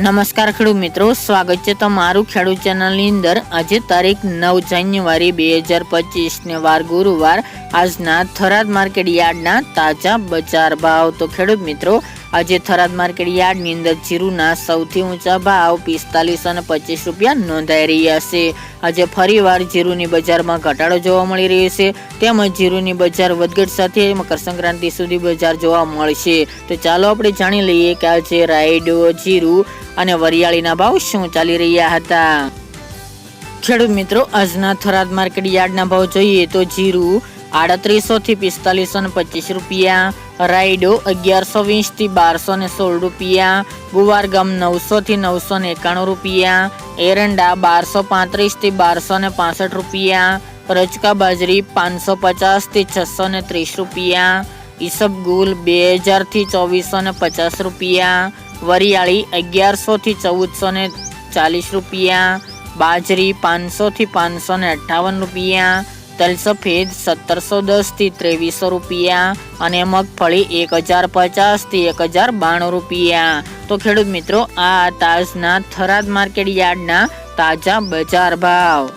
નમસ્કાર ખેડૂત મિત્રો, સ્વાગત છે તમારું ખેડૂત ચેનલની અંદર। આજે તારીખ 9 જાન્યુઆરી 2025 ને વાર ગુરુવાર। આજના થરાદ માર્કેટ યાર્ડના તાજા બજાર ભાવ। તો ખેડૂત મિત્રો, આજે થરાદ માર્કેટ યાર્ડની અંદર જીરુના સૌથી ઊંચા ભાવ 45 અને 25 રૂપિયા નોંધાઈ રહ્યા છે। આજે ફરીવાર જીરુની બજારમાં ઘટાડો જોવા મળી રહ્યો છે, તેમજ જીરુની બજાર વધઘટ સાથે મકર સંક્રાંતિ સુધી બજાર જોવા મળશે। તો ચાલો આપણે જાણી લઈએ કે આજે રાયડો, જીરુ અને વરિયાળીના ભાવ શું ચાલી રહ્યા હતા। ખેડૂત મિત્રો, આજના થરાદ માર્કેટ યાર્ડના ભાવ જોઈએ તો જીરુ 3800 થી 45 અને 25 રૂપિયા, રાયડો 1120 થી 1216 રૂપિયા, ગુવાર ગમ 900 થી 991 રૂપિયા, એરંડા 1235 થી 1265 રૂપિયા, રચકા બાજરી 550 થી 630 રૂપિયા, ઈસબગુલ 2000 થી 2450 રૂપિયા, વરિયાળી 1100 થી 1440 રૂપિયા, બાજરી 500 થી 558 રૂપિયા, તલ સફેદ 1710 થી 2300 રૂપિયા અને મગફળી 1050 થી 1092 રૂપિયા। તો ખેડૂત મિત્રો, આ તાજના થરાદ માર્કેટ યાર્ડના તાજા બજાર ભાવ।